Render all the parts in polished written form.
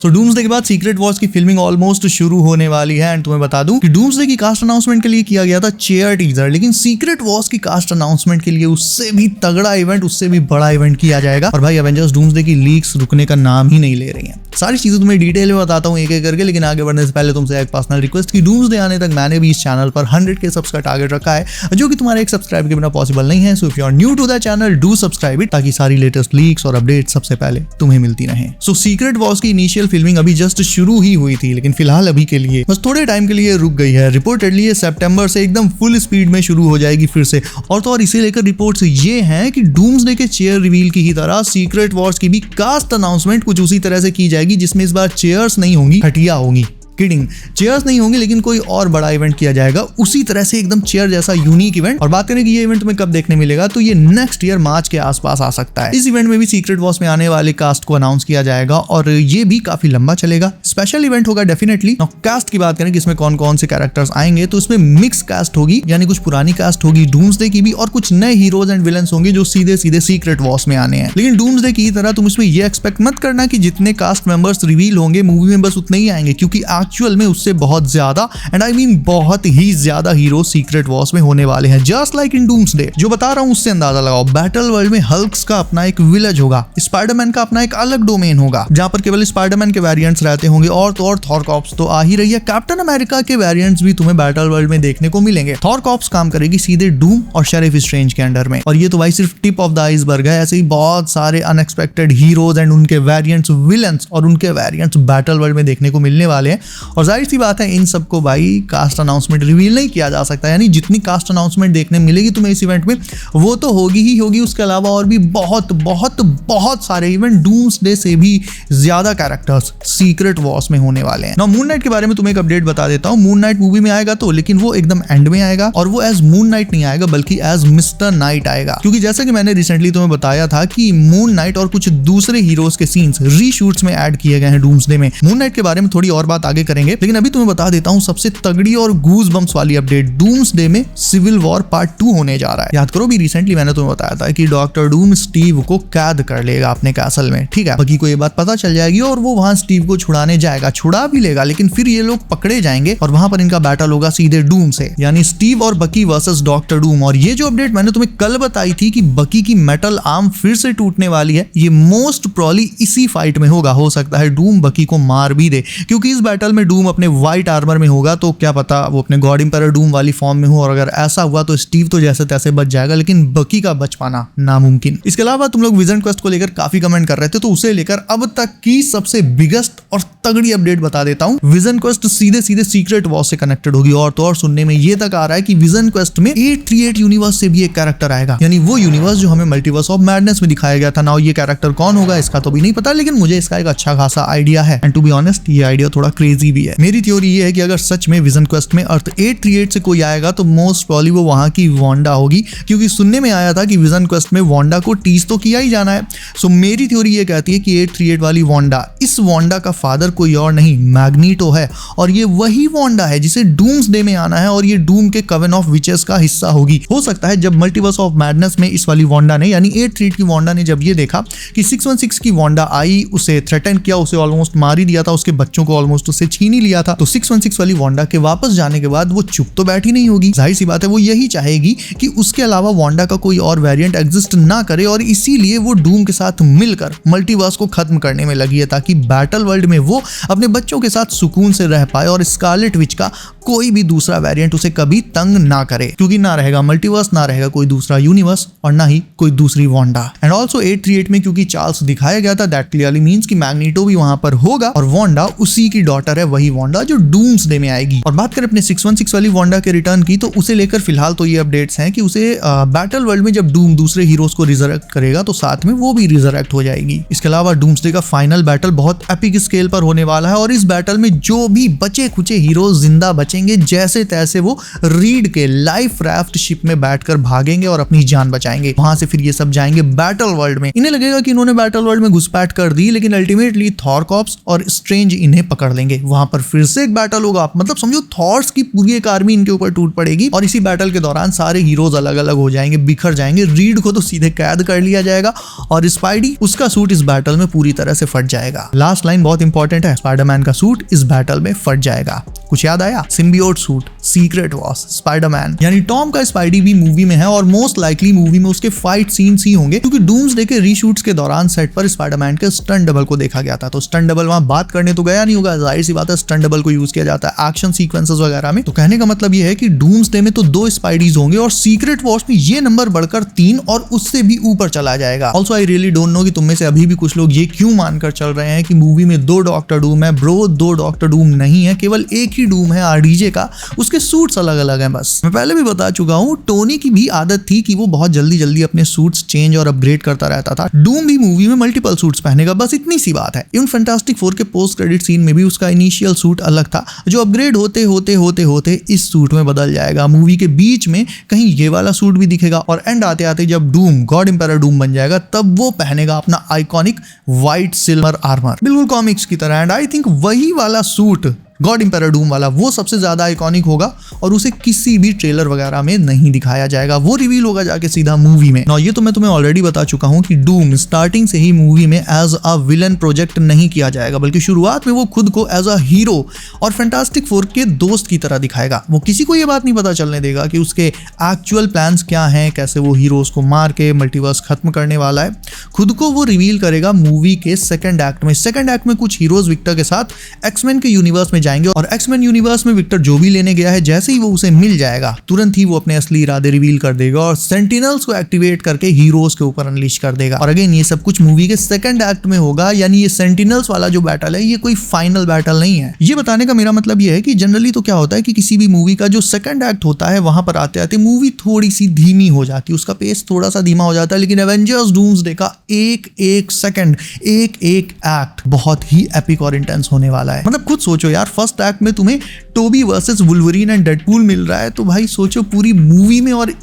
तो डूम्सडे के बाद सीक्रेट वॉर्स की फिल्मिंग ऑलमोस्ट शुरू होने वाली है एंड तुम्हें बता दूं कि डूम्सडे की कास्ट अनाउंसमेंट के लिए किया गया था चेयर टीजर, लेकिन सीक्रेट वॉर्स की कास्ट अनाउंसमेंट के लिए उससे भी तगड़ा इवेंट, उससे भी बड़ा इवेंट किया जाएगा। और भाई एवेंजर्स डूम्सडे की लीक्स रुकने का नाम ही नहीं ले रही हैं। सारी चीजें तुम्हें डिटेल में बताता हूँ एक एक करके, लेकिन आगे बढ़ने से पहले तुमसे एक पर्सनल रिक्वेस्ट कि डूम्सडे आने तक मैंने भी इस चैनल पर 100K सब्स का टारगेट रखा है, जो कि तुम्हारे एक सब्सक्राइब के बिना पॉसिबल नहीं है। So if you are new to the channel do subscribe it, ताकि सारी लेटेस्ट लीक्स और अपडेट सबसे पहले तुम्हें मिलती रहे। सो सीक्रेट वॉर्स की इनिशियल फिल्मिंग अभी जस्ट शुरू ही हुई थी, लेकिन फिलहाल अभी के लिए बस थोड़े टाइम के लिए रुक गई है। रिपोर्टेडली ये सितंबर से एकदम फुल स्पीड में शुरू हो जाएगी फिर से। और तो और इसे लेकर रिपोर्ट्स ये हैं कि डूम्सडे के चेयर रिवील की ही तरह सीक्रेट वॉर्स की भी कास्ट अनाउंसमेंट कुछ उसी तरह से की जाएगी, जिसमें इस बार चेयर्स नहीं होंगी, खटिया होंगी। किडिंग, चेयर्स नहीं होंगे, लेकिन कोई और बड़ा इवेंट किया जाएगा उसी तरह से, एकदम चेयर जैसा यूनिक इवेंट। और बात करें कि ये इवेंट तुम्हें कब देखने मिलेगा, तो ये नेक्स्ट ईयर मार्च के आसपास आ सकता है। इस इवेंट में भी सीक्रेट वॉर्स में आने वाले कास्ट को अनाउंस किया जाएगा और ये भी काफी लंबा चलेगा। स्पेशल इवेंट होगा डेफिनेटली। कास्ट की बात करें कि इसमें कौन कौन से कैरेक्टर्स आएंगे, तो इसमें मिक्स कास्ट होगी, यानी कुछ पुरानी कास्ट होगी डूम्सडे की भी, और कुछ नए हीरोज एंड विलन्स होंगे जो सीधे सीधे सीक्रेट वॉर्स में आने हैं। लेकिन डूम्सडे की तरह तुम इसमें ये एक्सपेक्ट मत करना कि जितने कास्ट मेंबर्स रिवील होंगे मूवी में बस उतने ही आएंगे, क्योंकि एक्चुअल में उससे बहुत ज्यादा, एंड आई मीन बहुत ही ज्यादा हीरो सीक्रेट वॉर्स में होने वाले हैं। जस्ट लाइक इन डूम्सडे, जो बता रहा हूं उससे अंदाजा लगाओ। बैटल वर्ल्ड में हल्क्स का अपना एक विलेज होगा, स्पाइडरमैन का अपना एक अलग डोमेन होगा जहां पर केवल स्पाइडरमैन के वेरिएंट्स रहते होंगे, और तो और थॉर कॉप्स तो आ ही रही है। कैप्टन अमेरिका के वेरिएंट्स भी तुम्हें बैटल वर्ल्ड में देखने को मिलेंगे। थॉर कॉप्स काम करेगी सीधे डूम और शेरिफ स्ट्रेंज के अंडर में, और ये तो भाई सिर्फ टिप ऑफ द आइसबर्ग है। ऐसे ही बहुत सारे अनएक्सपेक्टेड हीरोज एंड उनके वेरिएंट्स, विलन्स और उनके वेरिएंट्स बैटल वर्ल्ड में देखने को मिलने वाले हैं। और जाहिर सी बात है इन सबको भाई कास्ट अनाउंसमेंट रिवील नहीं किया जा सकता, यानी जितनी कास्ट अनाउंसमेंट देखने मिलेगी तुम्हें इस इवेंट में वो तो होगी ही होगी। उसके अलावा और भी बहुत बहुत बहुत सारे इवेंट, डूम्सडे से भी ज्यादा कैरेक्टर्स सीक्रेट वॉर्स में होने वाले हैं। नाउ मून नाइट के बारे में तुम्हें एक अपडेट बता देता हूं। मून नाइट मूवी में आएगा तो, लेकिन वो एकदम एंड में आएगा, और वो एज मून नाइट नहीं आएगा बल्कि एज मिस्टर नाइट आएगा। क्योंकि जैसा कि मैंने रिसेंटली तुम्हें बताया था कि मून नाइट और कुछ दूसरे हीरोज के सीन्स रीशूट्स में ऐड किए गए हैं डूम्सडे में। मून नाइट के बारे में थोड़ी और बात आगे करेंगे, लेकिन अभी तुम्हें बता देता हूं सबसे तगड़ी और गूज बम्स वाली अपडेट। डूम्सडे में सिविल वॉर पार्ट 2 होने जा रहा है। याद करो भी रिसेंटली मैंने तुम्हें बताया था कि डॉक्टर डूम स्टीव को कैद कर लेगा अपने कैसल में, ठीक है। बकी को ये बात पता चल जाएगी और वो वहां स्टीव को छुड़ाने जाएगा, छुड़ा भी लेगा, लेकिन फिर ये लोग पकड़े जाएंगे और वहां पर इनका बैटल होगा सीधे डूम से, यानी स्टीव और बकी वर्सेस डॉक्टर डूम। और ये जो अपडेट मैंने तुम्हें कल बताई थी कि बकी की मेटल आर्म फिर से टूटने वाली है, ये मोस्ट प्रोबब्ली इसी फाइट में होगा। हो सकता है डूम बकी को मार भी दे, क्योंकि इस बैटल में डूम अपने व्हाइट आर्मर में होगा, तो क्या पता वो अपने गॉड एम्पायर डूम वाली फॉर्म में हो, और अगर ऐसा हुआ तो स्टीव तो जैसे तैसे बच जाएगा, लेकिन बकी का बच पाना नामुमकिन। इसके अलावा तुम लोग विजन क्वेस्ट को लेकर काफी कमेंट कर रहे थे, तो उसे लेकर अब तक की सबसे बिगेस्ट और तगड़ी अपडेट बता देता हूं। विजन क्वेस्ट सीधे सीधे सीक्रेट वॉर्स से कनेक्टेड होगी, और तो और सुनने में ये तक आ रहा है कि विजन क्वेस्ट में 838 यूनिवर्स से भी एक कैरेक्टर आएगा, यानी वो यूनिवर्स जो हमें मल्टीवर्स ऑफ मैडनेस में दिखाया गया था। नाउ ये कैरेक्टर कौन होगा इसका तो भी नहीं पता, लेकिन मुझे इसका एक अच्छा खासा आइडिया है, एंड टू बी ऑनेस्ट ये आइडिया थोड़ा क्रेजी भी है। मेरी थ्योरी ये है कि अगर सच में विजन क्वेस्ट में अर्थ 838 से कोई आएगा तो मोस्ट प्रोबब्ली वो वहां की वांडा होगी, क्योंकि सुनने में आया था कि विजन क्वेस्ट में वांडा को टीज तो किया ही जाना है। सो मेरी थ्योरी ये कहती है कि 838 वाली वांडा, इस वांडा का फादर कोई और नहीं मैग्नीटो है, और ये वही वांडा है जिसे डूम्सडे में आना है, और ये डूम के कवन ऑफ विचेस का हिस्सा होगी। हो सकता है जब मल्टीवर्स ऑफ मैडनेस में इस वाली वांडा ने, यानी 838 की वांडा ने जब ये देखा कि 616 की वांडा आई, उसे थ्रेटन किया, उसे ऑलमोस्ट मार ही दिया था, उसके बच्चों को ऑलमोस्ट उससे छीन ही लिया था, तो 616 वाली वांडा के वापस जाने के बाद वो चुप तो बैठी नहीं होगी। जाहिर सी बात है वो यही चाहेगी कि उसके अलावा वांडा का कोई और वेरिएंट एग्जिस्ट ना करे, और इसीलिए वो डूम के साथ मिलकर मल्टीवर्स को खत्म करने में लगी है, ताकि बैटल वर्ल्ड में वो अपने बच्चों के साथ सुकून से रह पाए और स्कारलेट विच का कोई भी दूसरा वेरिएंट उसे कभी तंग ना करे, क्योंकि ना रहेगा मल्टीवर्स, ना रहेगा कोई दूसरा यूनिवर्स, और ना ही कोई दूसरी वांडा। एंड ऑल्सो 838 में क्योंकि चार्ल्स दिखाया गया था, दैट क्लियरली मींस कि मैग्नीटो भी वहां पर होगा, और वांडा उसी की डॉटर है, वही वांडा जो डूम्सडे में आएगी। और बात करें अपने 616 वाली वांडा के रिटर्न की, तो उसे लेकर फिलहाल तो ये अपडेट्स हैं कि उसे बैटल वर्ल्ड में जब डूम दूसरे हीरोज को रिजरेक्ट करेगा तो साथ में वो भी रिजरेक्ट हो जाएगी। इसके अलावा डूम्सडे का फाइनल बैटल बहुत एपिक स्केल पर होने वाला है, और इस बैटल में जो भी बचे खुचे हीरोज जिंदा बचेंगे बचेंगे, जैसे तैसे वो रीड के लाइफ राफ्ट शिप में बैठकर भागेंगे और अपनी जान बचाएंगे। वहां से फिर ये सब जाएंगे बैटल वर्ल्ड में। इन्हें लगेगा कि इन्होंने बैटल वर्ल्ड में घुसपैठ कर दी, लेकिन अल्टीमेटली थॉर कॉर्प्स और स्ट्रेंज इन्हें पकड़ लेंगे। वहां पर फिर से एक बैटल होगा, मतलब समझो थॉर्स की पूरी एक आर्मी इनके ऊपर टूट पड़ेगी और इसी बैटल के दौरान सारे हीरोज अलग अलग हो जाएंगे, बिखर जाएंगे। रीड को तो सीधे कैद कर लिया जाएगा और स्पाइडी, उसका सूट इस बैटल में पूरी तरह से फट जाएगा। लास्ट लाइन बहुत इंपॉर्टेंट है, स्पाइडरमैन का सूट इस बैटल में फट जाएगा। कुछ याद आया? Symbiote suit, secret wars, Spiderman, यानी टॉम का स्पाइडी भी मूवी में है और मोस्ट लाइकली मूवी में उसके फाइट सीन्स ही होंगे, क्योंकि डूम्सडे के रीशूट्स के दौरान सेट पर स्पाइडरमैन के स्टंट डबल को देखा गया था। तो स्टंट डबल वहां बात करने तो गया नहीं होगा, जाहिर सी बात है स्टंट डबल को यूज किया जाता है एक्शन सीक्वेंसेस वगैरह में। तो कहने का मतलब ये है कि डूम्सडे में तो 2 स्पाइडीज होंगे और सीक्रेट वॉर्स में ये नंबर बढ़कर 3 और उससे भी ऊपर चला जाएगा। Also I really don't know कि तुम में से अभी भी कुछ लोग ये क्यों मानकर चल रहे हैं कि मूवी में 2 डॉक्टर डूम है। ब्रो, 2 डॉक्टर डूम नहीं है, केवल एक ही डूम है आरडीजे का, उसके सूट्स अलग अलग हैं बस। मैं पहले भी बता चुका हूं, टोनी की भी आदत थी कि वो बहुत जल्दी जल्दी अपने सूट्स चेंज और अपग्रेड करता रहता था। डूम भी मूवी में मल्टीपल सूट्स पहनेगा, बस इतनी सी बात है। इवन फैंटास्टिक 4 के पोस्ट क्रेडिट सीन में भी उसका इनिशियल सूट अलग था, जो अपग्रेड होते होते होते होते इस सूट में बदल जाएगा। मूवी के बीच में कहीं ये वाला सूट भी दिखेगा और एंड आते आते जब डूम गॉड एम्पायर डूम बन जाएगा तब वो पहनेगा अपना आइकॉनिक व्हाइट सिल्वर आर्मर, बिल्कुल कॉमिक्स की तरह। एंड आई थिंक वही वाला सूट गॉड एम्पायर डूम वाला वो सबसे ज्यादा आइकॉनिक होगा और उसे किसी भी ट्रेलर वगैरह में नहीं दिखाया जाएगा, वो रिवील होगा जाके सीधा मूवी में। ये तो मैं तुम्हें ऑलरेडी बता चुका हूं कि डूम स्टार्टिंग से ही मूवी में एज अ विलन प्रोजेक्ट नहीं किया जाएगा, बल्कि शुरुआत में वो खुद को एज अ हीरो और फैंटास्टिक 4 के दोस्त की तरह दिखाएगा। वो किसी को ये बात नहीं पता चलने देगा कि उसके एक्चुअल प्लान्स क्या हैं, कैसे वो हीरोज को मार के मल्टीवर्स खत्म करने वाला है। खुद को वो रिवील करेगा मूवी के सेकंड एक्ट में। सेकंड एक्ट में कुछ हीरोज विक्टर के साथ एक्समैन के यूनिवर्स में जाएंगे और एक्समैन यूनिवर्स में विक्टर जो भी लेने गया है, जैसे ही वो उसे मिल जाएगा तुरंत ही वो अपने असली इरादे रिवील कर देगा और सेंटिनल्स को एक्टिवेट करके हीरोज के ऊपर अनलीश कर देगा। और अगेन ये सब कुछ मूवी के सेकंड एक्ट में होगा, यानी ये सेंटिनल्स वाला जो बैटल है ये कोई फाइनल बैटल नहीं है। ये बताने का मेरा मतलब ये है कि जनरली तो क्या होता है कि किसी भी मूवी का जो सेकंड एक्ट होता है वहां पर आते आते मूवी थोड़ी सी धीमी हो जाती है, उसका पेस थोड़ा सा धीमा हो जाता है। लेकिन एवेंजर्स डूम्सडे का एक एक सेकंड, एक एक एक्ट बहुत ही एपिक और इंटेंस होने वाला है। मतलब खुद सोचो यार, फर्स्ट एक्ट में तुम्हें Toby versus Wolverine and Deadpool मिल रहा है, तो भाई सोचो पूरी मूवी में और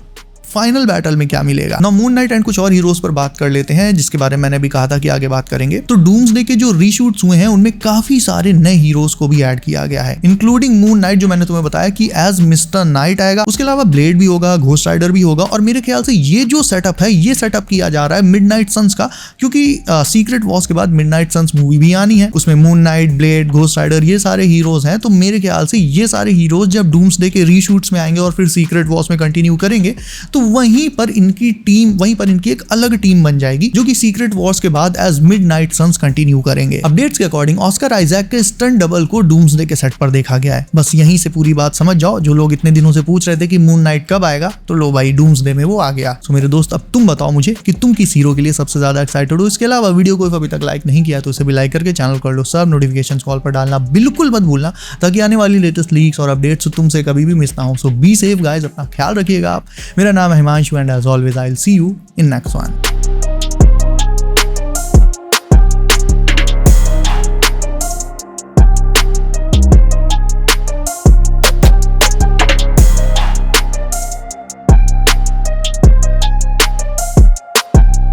फाइनल बैटल में क्या मिलेगा। नाउ मून नाइट एंड कुछ और हीरोज पर बात कर लेते हैं, जिसके बारे में मैंने भी कहा था कि आगे बात करेंगे। तो डूम्सडे के जो रीशूट्स हुए हैं उनमें काफी सारे नए हीरोज को भी ऐड किया गया है, इंक्लूडिंग मून नाइट, जो मैंने तुम्हें बताया कि एज मिस्टर नाइट आएगा। उसके अलावा ब्लेड भी होगा, घोस्ट राइडर भी होगा और मेरे ख्याल से ये जो सेटअप है ये सेटअप किया जा रहा है मिडनाइट सन्स का, क्योंकि सीक्रेट वॉर्स के बाद मिडनाइट सन्स मूवी भी आनी है। उसमें Moon Knight, Blade, Ghost Rider ये सारे हीरोज हैं। तो मेरे ख्याल से ये सारे हीरोज जब डूम्सडे के रीशूट्स में आएंगे और फिर सीक्रेट वॉर्स में कंटिन्यू करेंगे तो वहीं पर इनकी एक अलग टीम बन जाएगी, जो कि सीक्रेट वॉर्स के बाद एज मिडनाइट सन्स कंटिन्यू करेंगे। अपडेट्स के अकॉर्डिंग ऑस्कर आइजैक के स्टंट डबल को डूम्सडे के सेट पर देखा गया है। बस यहीं से पूरी बात समझ जाओ। जो लोग इतने दिनों से पूछ रहे थे कि मून नाइट कब आएगा, तो लो भाई डूम्सडे में वो आ गया। तो मेरे दोस्त अब तुम बताओ मुझे कि तुम किस हीरो के लिए सबसे ज्यादा एक्साइटेड हो। इसके अलावा वीडियो को अभी तक लाइक नहीं किया तो उसे भी लाइक करके चैनल कर लो, सब नोटिफिकेशन कॉल पर डालना बिल्कुल मत भूलना, ताकि आने वाली लेटेस्ट लीक्स और अपडेट्स तुमसे कभी भी मिस ना हो। सो बी सेफ गाइस, अपना ख्याल रखिएगा आप। मेरा नाम है Himanshu and as always I will see you in next one.